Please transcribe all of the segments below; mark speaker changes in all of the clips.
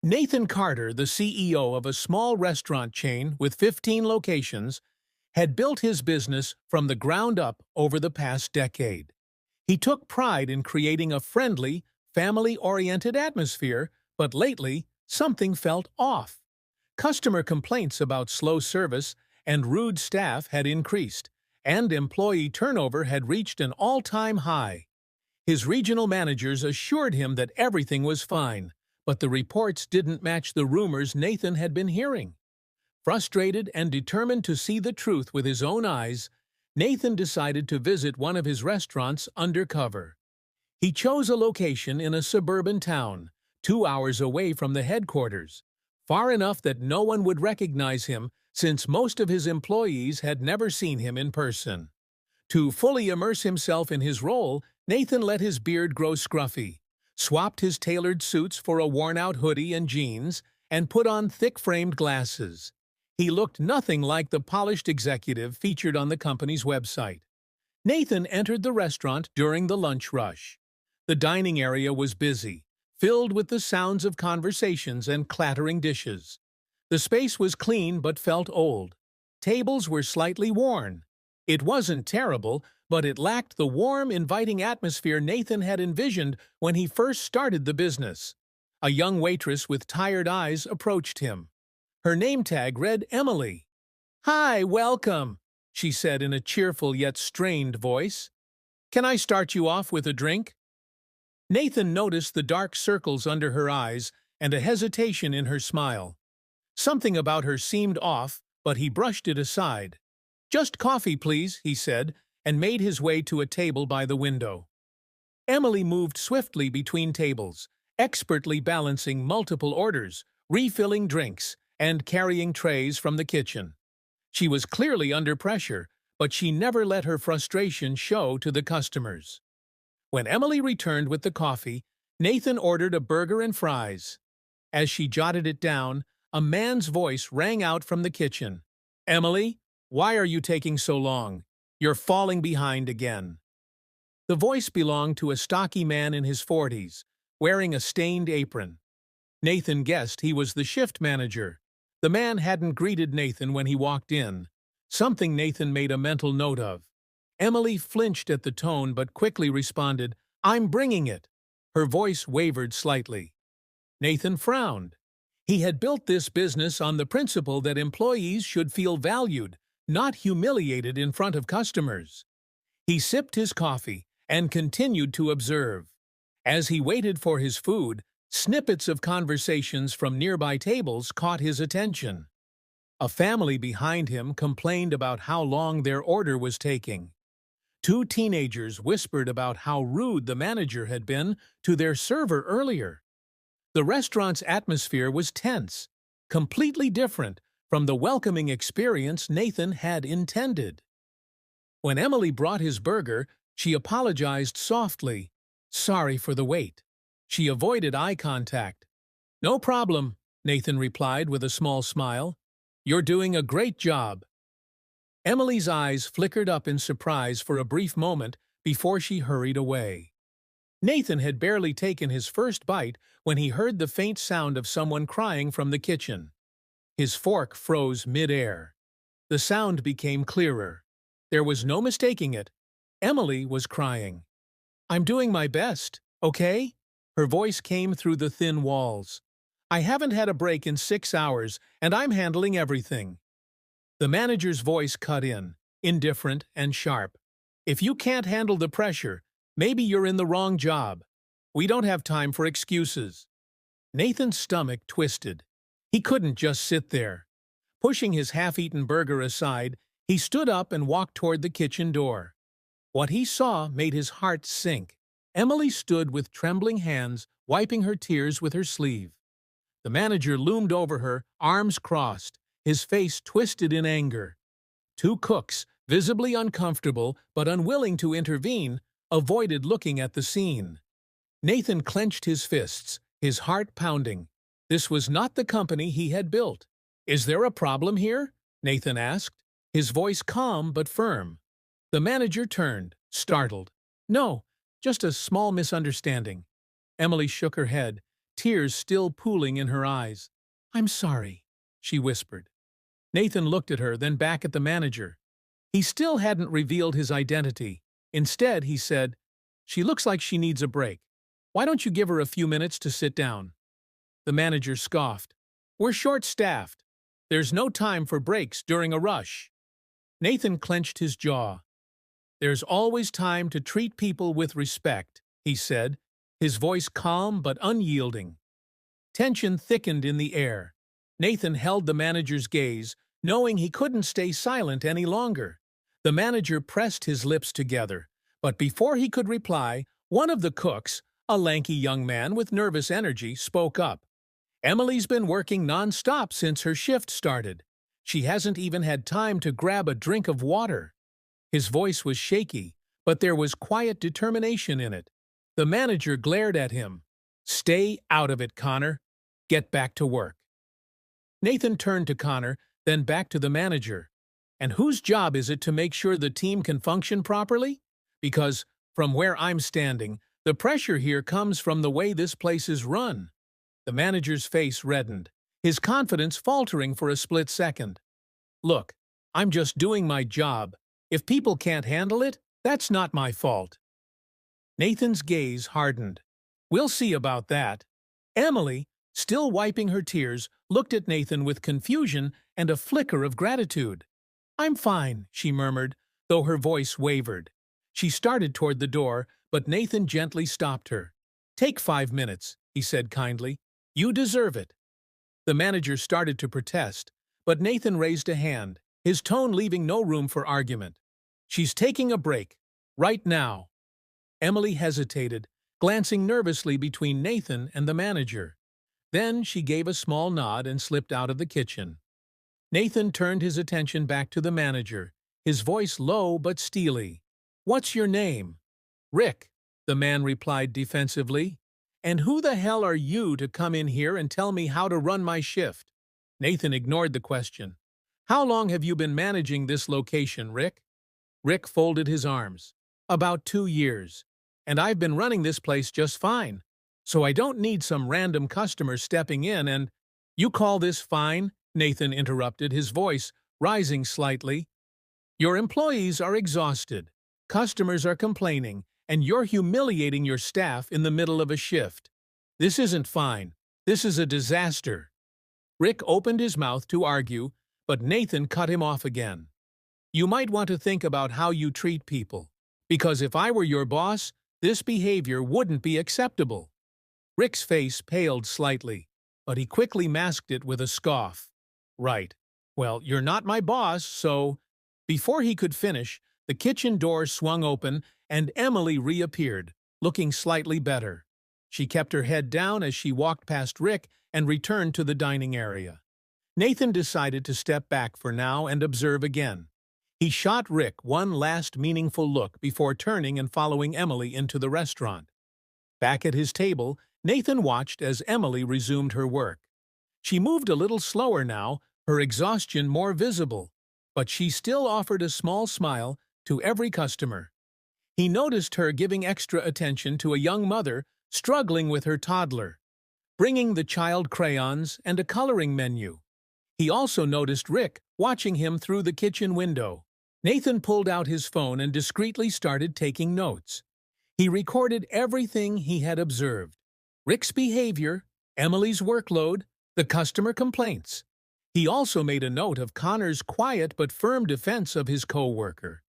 Speaker 1: Nathan Carter, the CEO of a small restaurant chain with 15 locations, had built his business from the ground up over the past decade. He took pride in creating a friendly, family-oriented atmosphere, but lately, something felt off. Customer complaints about slow service and rude staff had increased, and employee turnover had reached an all-time high. His regional managers assured him that everything was fine, but the reports didn't match the rumors Nathan had been hearing. Frustrated and determined to see the truth with his own eyes, Nathan decided to visit one of his restaurants undercover. He chose a location in a suburban town, 2 hours away from the headquarters, far enough that no one would recognize him since most of his employees had never seen him in person. To fully immerse himself in his role, Nathan let his beard grow scruffy, swapped his tailored suits for a worn-out hoodie and jeans, and put on thick-framed glasses. He looked nothing like the polished executive featured on the company's website. Nathan entered the restaurant during the lunch rush. The dining area was busy, filled with the sounds of conversations and clattering dishes. The space was clean but felt old. Tables were slightly worn. It wasn't terrible, but it lacked the warm, inviting atmosphere Nathan had envisioned when he first started the business. A young waitress with tired eyes approached him. Her name tag read Emily. "Hi, welcome," she said in a cheerful yet strained voice. "Can I start you off with a drink?" Nathan noticed the dark circles under her eyes and a hesitation in her smile. Something about her seemed off, but he brushed it aside. "Just coffee, please," he said, and made his way to a table by the window. Emily moved swiftly between tables, expertly balancing multiple orders, refilling drinks, and carrying trays from the kitchen. She was clearly under pressure, but she never let her frustration show to the customers. When Emily returned with the coffee, Nathan ordered a burger and fries. As she jotted it down, a man's voice rang out from the kitchen. "Emily, why are you taking so long? You're falling behind again." The voice belonged to a stocky man in his 40s, wearing a stained apron. Nathan guessed he was the shift manager. The man hadn't greeted Nathan when he walked in, something Nathan made a mental note of. Emily flinched at the tone but quickly responded, "I'm bringing it." Her voice wavered slightly. Nathan frowned. He had built this business on the principle that employees should feel valued, not humiliated in front of customers. He sipped his coffee and continued to observe. As he waited for his food, snippets of conversations from nearby tables caught his attention. A family behind him complained about how long their order was taking. Two teenagers whispered about how rude the manager had been to their server earlier. The restaurant's atmosphere was tense, completely different from the welcoming experience Nathan had intended. When Emily brought his burger, she apologized softly. "Sorry for the wait." She avoided eye contact. "No problem," Nathan replied with a small smile. "You're doing a great job." Emily's eyes flickered up in surprise for a brief moment before she hurried away. Nathan had barely taken his first bite when he heard the faint sound of someone crying from the kitchen. His fork froze mid-air. The sound became clearer. There was no mistaking it. Emily was crying. "I'm doing my best, okay?" Her voice came through the thin walls. "I haven't had a break in 6 hours, and I'm handling everything." The manager's voice cut in, indifferent and sharp. "If you can't handle the pressure, maybe you're in the wrong job. We don't have time for excuses." Nathan's stomach twisted. He couldn't just sit there. Pushing his half-eaten burger aside, he stood up and walked toward the kitchen door. What he saw made his heart sink. Emily stood with trembling hands, wiping her tears with her sleeve. The manager loomed over her, arms crossed, his face twisted in anger. Two cooks, visibly uncomfortable but unwilling to intervene, avoided looking at the scene. Nathan clenched his fists, his heart pounding. This was not the company he had built. "Is there a problem here?" Nathan asked, his voice calm but firm. The manager turned, startled. "No, just a small misunderstanding." Emily shook her head, tears still pooling in her eyes. "I'm sorry," she whispered. Nathan looked at her, then back at the manager. He still hadn't revealed his identity. Instead, he said, "She looks like she needs a break. Why don't you give her a few minutes to sit down?" The manager scoffed. "We're short-staffed. There's no time for breaks during a rush." Nathan clenched his jaw. "There's always time to treat people with respect," he said, his voice calm but unyielding. Tension thickened in the air. Nathan held the manager's gaze, knowing he couldn't stay silent any longer. The manager pressed his lips together, but before he could reply, one of the cooks, a lanky young man with nervous energy, spoke up. "Emily's been working non-stop since her shift started. She hasn't even had time to grab a drink of water." His voice was shaky, but there was quiet determination in it. The manager glared at him. "Stay out of it, Connor. Get back to work." Nathan turned to Connor, then back to the manager. "And whose job is it to make sure the team can function properly? Because, from where I'm standing, the pressure here comes from the way this place is run." The manager's face reddened, his confidence faltering for a split second. "Look, I'm just doing my job. If people can't handle it, that's not my fault." Nathan's gaze hardened. "We'll see about that." Emily, still wiping her tears, looked at Nathan with confusion and a flicker of gratitude. "I'm fine," she murmured, though her voice wavered. She started toward the door, but Nathan gently stopped her. "Take 5 minutes," he said kindly. "You deserve it." The manager started to protest, but Nathan raised a hand, his tone leaving no room for argument. "She's taking a break. Right now." Emily hesitated, glancing nervously between Nathan and the manager. Then she gave a small nod and slipped out of the kitchen. Nathan turned his attention back to the manager, his voice low but steely. "What's your name?" "Rick," the man replied defensively. "And who the hell are you to come in here and tell me how to run my shift?" Nathan ignored the question. "How long have you been managing this location, Rick?" Rick folded his arms. "About 2 years. And I've been running this place just fine. So I don't need some random customer stepping in and—" "You call this fine?" Nathan interrupted, his voice rising slightly. "Your employees are exhausted. Customers are complaining, and you're humiliating your staff in the middle of a shift. This isn't fine. This is a disaster." Rick opened his mouth to argue, but Nathan cut him off again. "You might want to think about how you treat people, because if I were your boss, this behavior wouldn't be acceptable." Rick's face paled slightly, but he quickly masked it with a scoff. "Right. Well, you're not my boss, so—" Before he could finish, the kitchen door swung open and Emily reappeared, looking slightly better. She kept her head down as she walked past Rick and returned to the dining area. Nathan decided to step back for now and observe again. He shot Rick one last meaningful look before turning and following Emily into the restaurant. Back at his table, Nathan watched as Emily resumed her work. She moved a little slower now, her exhaustion more visible, but she still offered a small smile to every customer. He noticed her giving extra attention to a young mother struggling with her toddler, bringing the child crayons and a coloring menu. He also noticed Rick watching him through the kitchen window. Nathan pulled out his phone and discreetly started taking notes. He recorded everything he had observed: Rick's behavior, Emily's workload, the customer complaints. He also made a note of Connor's quiet but firm defense of his co-worker.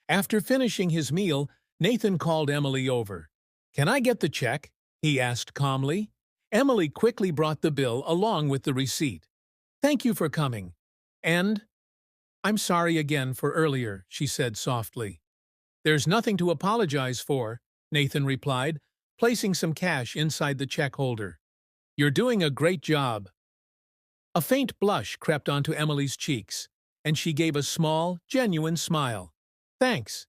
Speaker 1: After finishing his meal, Nathan called Emily over. "Can I get the check?" he asked calmly. Emily quickly brought the bill along with the receipt. "Thank you for coming. And I'm sorry again for earlier," she said softly. "There's nothing to apologize for," Nathan replied, placing some cash inside the check holder. "You're doing a great job." A faint blush crept onto Emily's cheeks, and she gave a small, genuine smile. "Thanks."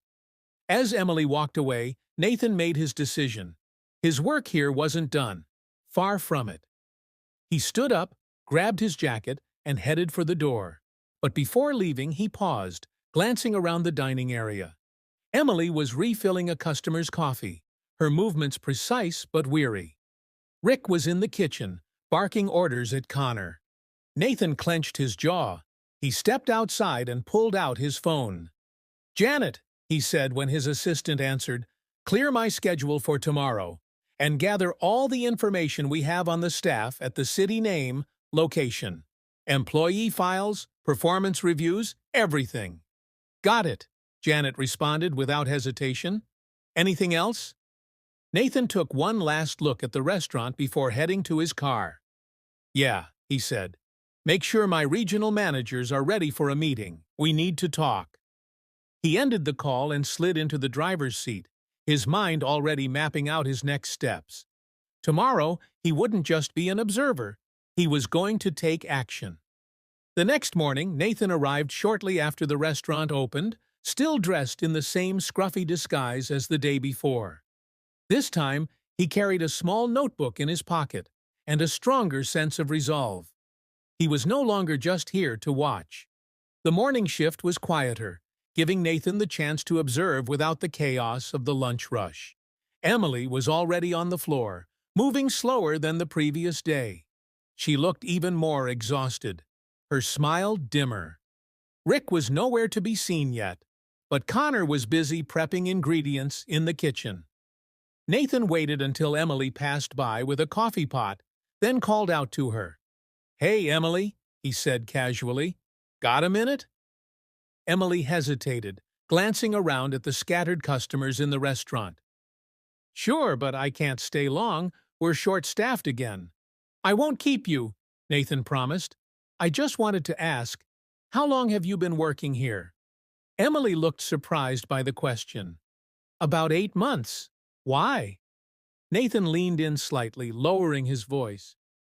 Speaker 1: As Emily walked away, Nathan made his decision. His work here wasn't done. Far from it. He stood up, grabbed his jacket, and headed for the door. But before leaving, he paused, glancing around the dining area. Emily was refilling a customer's coffee, her movements precise but weary. Rick was in the kitchen, barking orders at Connor. Nathan clenched his jaw. He stepped outside and pulled out his phone. "Janet," he said when his assistant answered, "clear my schedule for tomorrow, and gather all the information we have on the staff at the city name, location, employee files, performance reviews, everything." "Got it," Janet responded without hesitation. "Anything else?" Nathan took one last look at the restaurant before heading to his car. "Yeah," he said. "Make sure my regional managers are ready for a meeting. We need to talk." He ended the call and slid into the driver's seat, his mind already mapping out his next steps. Tomorrow, he wouldn't just be an observer. He was going to take action. The next morning, Nathan arrived shortly after the restaurant opened, still dressed in the same scruffy disguise as the day before. This time, he carried a small notebook in his pocket and a stronger sense of resolve. He was no longer just here to watch. The morning shift was quieter, giving Nathan the chance to observe without the chaos of the lunch rush. Emily was already on the floor, moving slower than the previous day. She looked even more exhausted, her smile dimmer. Rick was nowhere to be seen yet, but Connor was busy prepping ingredients in the kitchen. Nathan waited until Emily passed by with a coffee pot, then called out to her. "Hey, Emily," he said casually. "Got a minute?" Emily hesitated, glancing around at the scattered customers in the restaurant. "Sure, but I can't stay long. We're short-staffed again." "I won't keep you," Nathan promised. "I just wanted to ask, how long have you been working here?" Emily looked surprised by the question. "About 8 months. Why?" Nathan leaned in slightly, lowering his voice.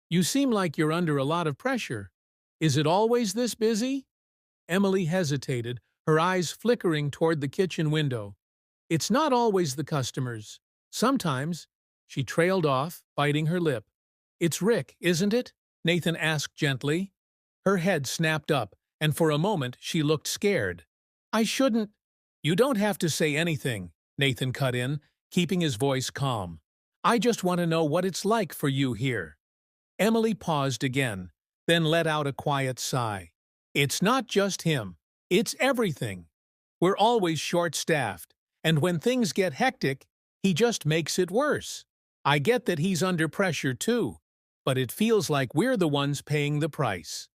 Speaker 1: "You seem like you're under a lot of pressure. Is it always this busy?" Emily hesitated, her eyes flickering toward the kitchen window. "It's not always the customers. Sometimes," she trailed off, biting her lip. "It's Rick, isn't it?" Nathan asked gently. Her head snapped up, and for a moment she looked scared. "I shouldn't—" "You don't have to say anything," Nathan cut in, keeping his voice calm. "I just want to know what it's like for you here." Emily paused again, then let out a quiet sigh. "It's not just him. It's everything. We're always short-staffed, and when things get hectic, he just makes it worse. I get that he's under pressure too, but it feels like we're the ones paying the price."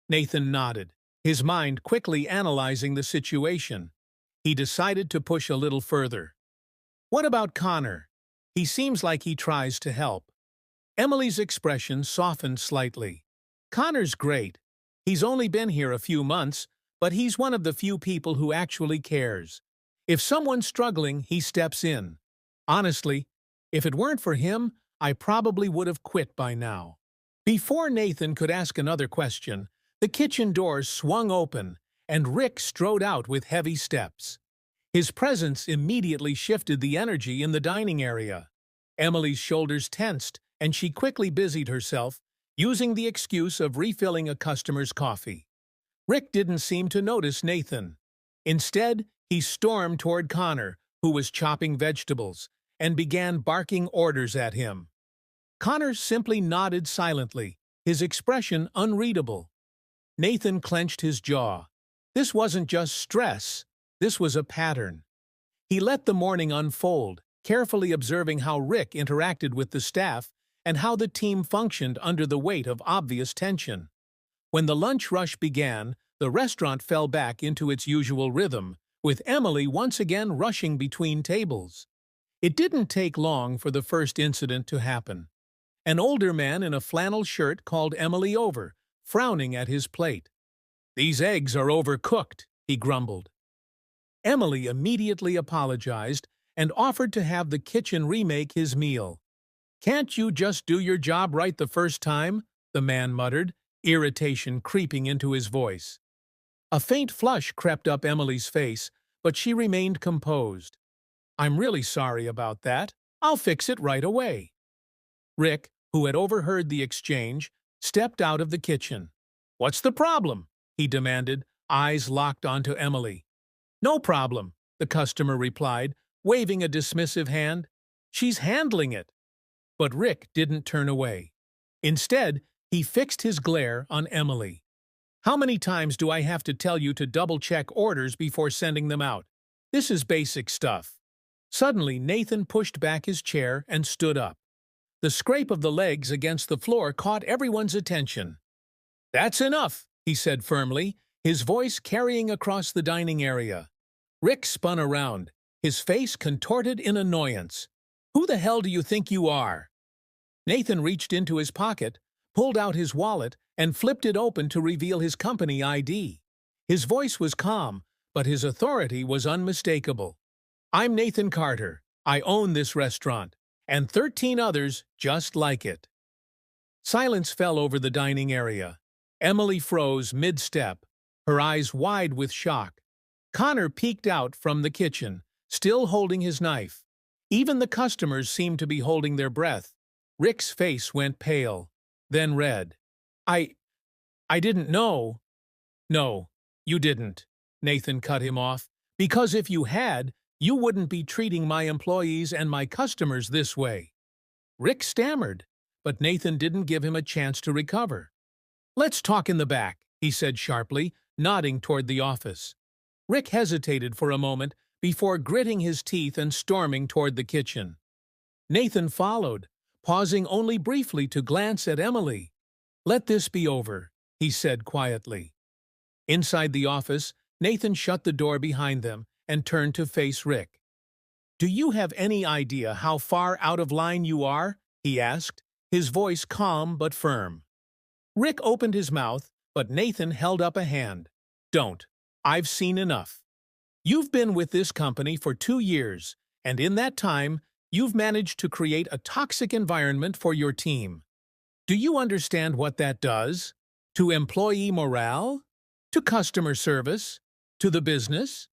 Speaker 1: Nathan nodded, his mind quickly analyzing the situation. He decided to push a little further. "What about Connor? He seems like he tries to help." Emily's expression softened slightly. "Connor's great. He's only been here a few months, but he's one of the few people who actually cares. If someone's struggling, he steps in. Honestly, if it weren't for him, I probably would have quit by now." Before Nathan could ask another question, the kitchen doors swung open, and Rick strode out with heavy steps. His presence immediately shifted the energy in the dining area. Emily's shoulders tensed, and she quickly busied herself, using the excuse of refilling a customer's coffee. Rick didn't seem to notice Nathan. Instead, he stormed toward Connor, who was chopping vegetables, and began barking orders at him. Connor simply nodded silently, his expression unreadable. Nathan clenched his jaw. This wasn't just stress, this was a pattern. He let the morning unfold, carefully observing how Rick interacted with the staff and how the team functioned under the weight of obvious tension. When the lunch rush began, the restaurant fell back into its usual rhythm, with Emily once again rushing between tables. It didn't take long for the first incident to happen. An older man in a flannel shirt called Emily over, frowning at his plate. "These eggs are overcooked," he grumbled. Emily immediately apologized and offered to have the kitchen remake his meal. "Can't you just do your job right the first time?" the man muttered, irritation creeping into his voice. A faint flush crept up Emily's face, but she remained composed. "I'm really sorry about that. I'll fix it right away." Rick, who had overheard the exchange, stepped out of the kitchen. "What's the problem?" he demanded, eyes locked onto Emily. "No problem," the customer replied, waving a dismissive hand. "She's handling it." But Rick didn't turn away. Instead, he fixed his glare on Emily. How many times do I have to tell you to double-check orders before sending them out? This is basic stuff. Suddenly, Nathan pushed back his chair and stood up. The scrape of the legs against the floor caught everyone's attention. "That's enough," he said firmly, his voice carrying across the dining area. Rick spun around, his face contorted in annoyance. "Who the hell do you think you are?" Nathan reached into his pocket, pulled out his wallet, and flipped it open to reveal his company ID. His voice was calm, but his authority was unmistakable. "I'm Nathan Carter. I own this restaurant, and 13 others just like it." Silence fell over the dining area. Emily froze mid-step, her eyes wide with shock. Connor peeked out from the kitchen, still holding his knife. Even the customers seemed to be holding their breath. Rick's face went pale, then red. I didn't know." "No, you didn't," Nathan cut him off. "Because if you had, you wouldn't be treating my employees and my customers this way." Rick stammered, but Nathan didn't give him a chance to recover. "Let's talk in the back," he said sharply, nodding toward the office. Rick hesitated for a moment before gritting his teeth and storming toward the kitchen. Nathan followed, pausing only briefly to glance at Emily. "Let this be over," he said quietly. Inside the office, Nathan shut the door behind them and turned to face Rick. "Do you have any idea how far out of line you are?" he asked, his voice calm but firm. Rick opened his mouth, but Nathan held up a hand. "Don't. I've seen enough. You've been with this company for 2 years, and in that time, you've managed to create a toxic environment for your team. Do you understand what that does? To employee morale? To customer service? To the business?"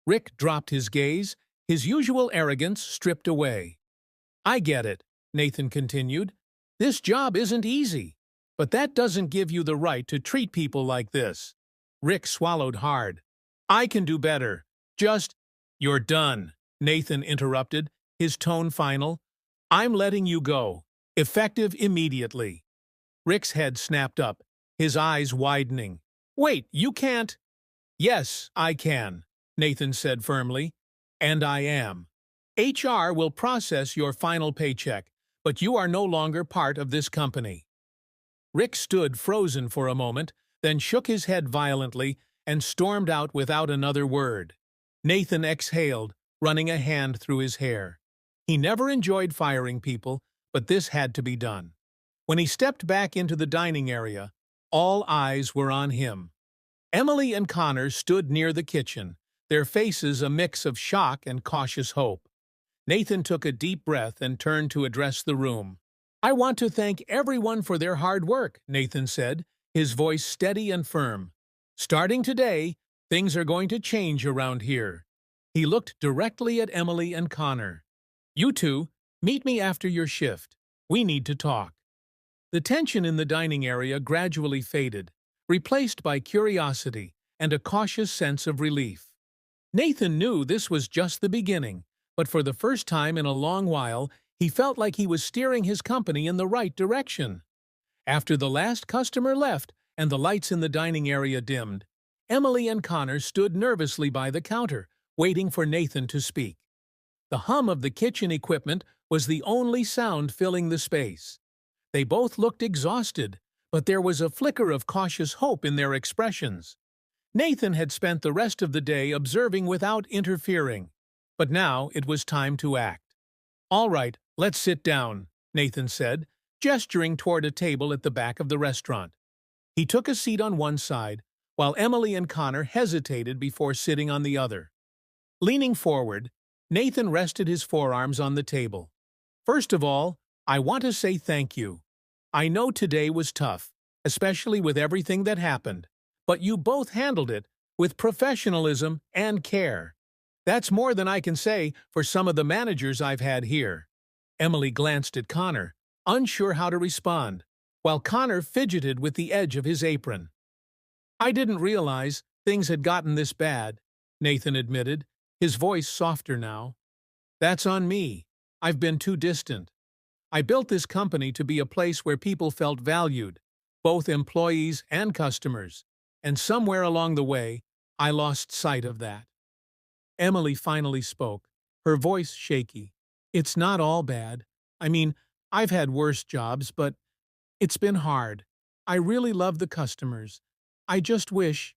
Speaker 1: Rick dropped his gaze, his usual arrogance stripped away. "I get it," Nathan continued. "This job isn't easy, but that doesn't give you the right to treat people like this." Rick swallowed hard. "I can do better. Just—" "You're done," Nathan interrupted, his tone final. "I'm letting you go. Effective immediately." Rick's head snapped up, his eyes widening. "Wait, you can't—" "Yes, I can," Nathan said firmly. "And I am. HR will process your final paycheck, but you are no longer part of this company." Rick stood frozen for a moment, then shook his head violently and stormed out without another word. Nathan exhaled, running a hand through his hair. He never enjoyed firing people, but this had to be done. When he stepped back into the dining area, all eyes were on him. Emily and Connor stood near the kitchen, their faces a mix of shock and cautious hope. Nathan took a deep breath and turned to address the room. "I want to thank everyone for their hard work," Nathan said, his voice steady and firm. "Starting today, things are going to change around here." He looked directly at Emily and Connor. "You two, meet me after your shift. We need to talk." The tension in the dining area gradually faded, replaced by curiosity and a cautious sense of relief. Nathan knew this was just the beginning, but for the first time in a long while, he felt like he was steering his company in the right direction. After the last customer left and the lights in the dining area dimmed, Emily and Connor stood nervously by the counter, waiting for Nathan to speak. The hum of the kitchen equipment was the only sound filling the space. They both looked exhausted, but there was a flicker of cautious hope in their expressions. Nathan had spent the rest of the day observing without interfering, but now it was time to act. "All right, let's sit down," Nathan said, gesturing toward a table at the back of the restaurant. He took a seat on one side, while Emily and Connor hesitated before sitting on the other. Leaning forward, Nathan rested his forearms on the table. "First of all, I want to say thank you. I know today was tough, especially with everything that happened, but you both handled it with professionalism and care. That's more than I can say for some of the managers I've had here." Emily glanced at Connor, unsure how to respond, while Connor fidgeted with the edge of his apron. "I didn't realize things had gotten this bad," Nathan admitted, his voice softer now. "That's on me. I've been too distant." I built this company to be a place where people felt valued, both employees and customers, and somewhere along the way, I lost sight of that. Emily finally spoke, her voice shaky. It's not all bad. I mean, I've had worse jobs, but it's been hard. I really love the customers. I just wish—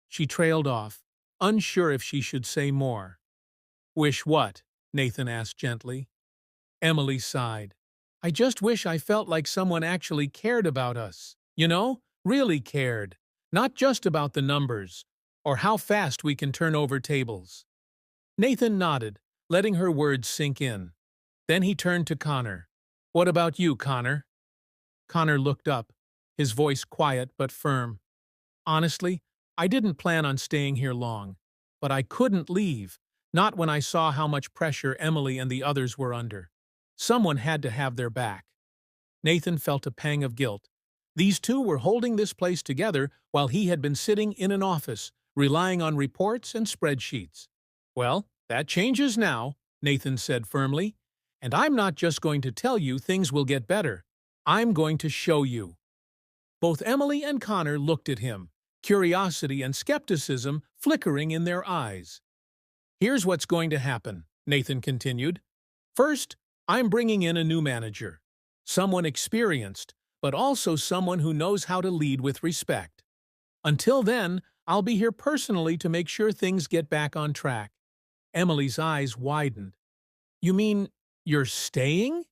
Speaker 1: She trailed off, unsure if she should say more. Wish what? Nathan asked gently. Emily sighed. I just wish I felt like someone actually cared about us. You know, really cared. Not just about the numbers, or how fast we can turn over tables. Nathan nodded, letting her words sink in. Then he turned to Connor. What about you, Connor? Connor looked up, his voice quiet but firm. Honestly, I didn't plan on staying here long, but I couldn't leave, not when I saw how much pressure Emily and the others were under. Someone had to have their back. Nathan felt a pang of guilt. These two were holding this place together while he had been sitting in an office, relying on reports and spreadsheets. Well, that changes now, Nathan said firmly. And I'm not just going to tell you things will get better. I'm going to show you. Both Emily and Connor looked at him, curiosity and skepticism flickering in their eyes. Here's what's going to happen, Nathan continued. First, I'm bringing in a new manager. Someone experienced, but also someone who knows how to lead with respect. Until then, I'll be here personally to make sure things get back on track. Emily's eyes widened. You mean you're staying?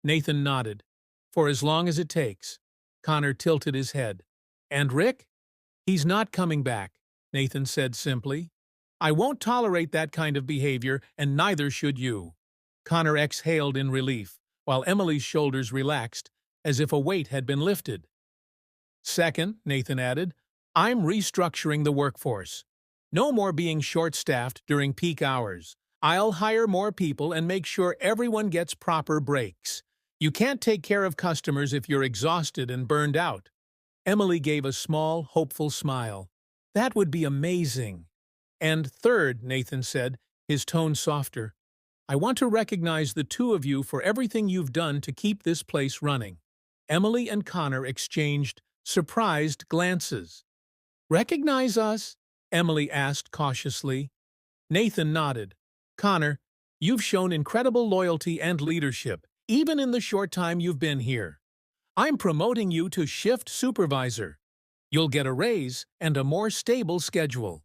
Speaker 1: Nathan nodded. For as long as it takes. Connor tilted his head. And Rick? He's not coming back, Nathan said simply. I won't tolerate that kind of behavior, and neither should you. Connor exhaled in relief, while Emily's shoulders relaxed, as if a weight had been lifted. Second, Nathan added, I'm restructuring the workforce. No more being short-staffed during peak hours. I'll hire more people and make sure everyone gets proper breaks. You can't take care of customers if you're exhausted and burned out. Emily gave a small, hopeful smile. That would be amazing. And third, Nathan said, his tone softer, I want to recognize the two of you for everything you've done to keep this place running. Emily and Connor exchanged surprised glances. Recognize us? Emily asked cautiously. Nathan nodded. Connor, you've shown incredible loyalty and leadership, even in the short time you've been here. I'm promoting you to shift supervisor. You'll get a raise and a more stable schedule.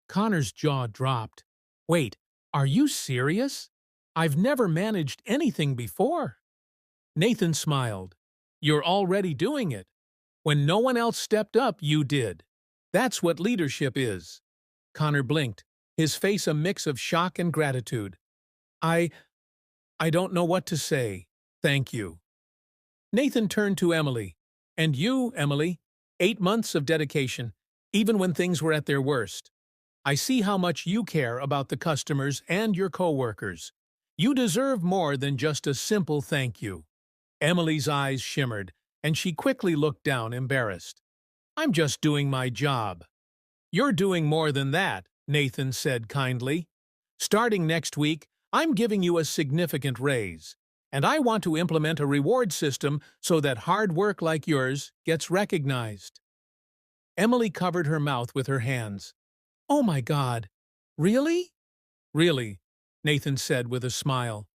Speaker 1: Connor's jaw dropped. Wait, are you serious? I've never managed anything before. Nathan smiled. You're already doing it. When no one else stepped up, you did. That's what leadership is. Connor blinked, his face a mix of shock and gratitude. I don't know what to say. Thank you. Nathan turned to Emily. And you, Emily, 8 months of dedication, even when things were at their worst. I see how much you care about the customers and your coworkers. You deserve more than just a simple thank you. Emily's eyes shimmered, and she quickly looked down, embarrassed. I'm just doing my job. You're doing more than that, Nathan said kindly. Starting next week, I'm giving you a significant raise, and I want to implement a reward system so that hard work like yours gets recognized. Emily covered her mouth with her hands. Oh my God, really? Really, Nathan said with a smile.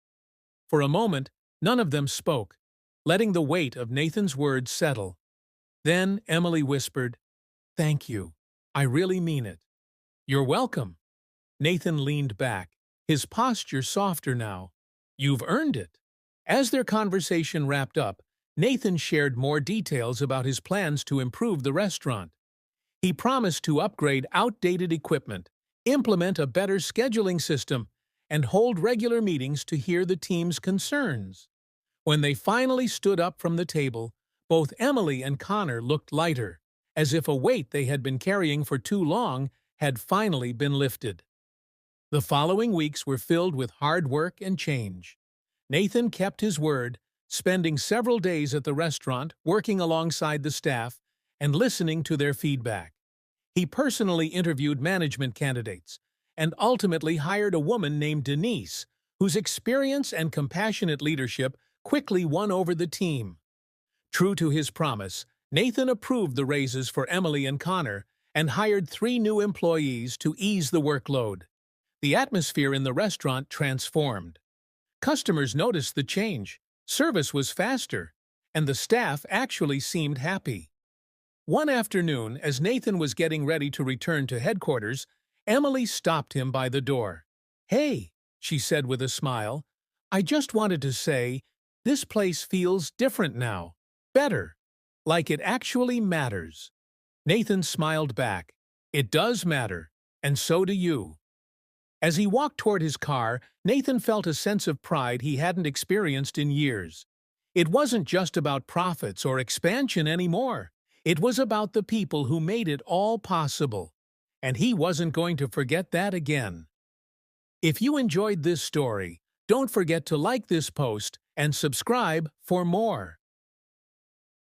Speaker 1: For a moment, none of them spoke, letting the weight of Nathan's words settle. Then Emily whispered, Thank you. I really mean it. You're welcome. Nathan leaned back, his posture softer now. You've earned it. As their conversation wrapped up, Nathan shared more details about his plans to improve the restaurant. He promised to upgrade outdated equipment, implement a better scheduling system, and hold regular meetings to hear the team's concerns. When they finally stood up from the table, both Emily and Connor looked lighter, as if a weight they had been carrying for too long had finally been lifted. The following weeks were filled with hard work and change. Nathan kept his word, spending several days at the restaurant working alongside the staff and listening to their feedback. He personally interviewed management candidates and ultimately hired a woman named Denise, whose experience and compassionate leadership quickly won over the team. True to his promise, Nathan approved the raises for Emily and Connor and hired 3 new employees to ease the workload. The atmosphere in the restaurant transformed. Customers noticed the change. Service was faster, and the staff actually seemed happy. One afternoon, as Nathan was getting ready to return to headquarters, Emily stopped him by the door. "Hey," she said with a smile, "I just wanted to say, this place feels different now. Better. Like it actually matters." Nathan smiled back. "It does matter, and so do you." As he walked toward his car, Nathan felt a sense of pride he hadn't experienced in years. It wasn't just about profits or expansion anymore. It was about the people who made it all possible. And he wasn't going to forget that again. If you enjoyed this story, don't forget to like this post and subscribe for more.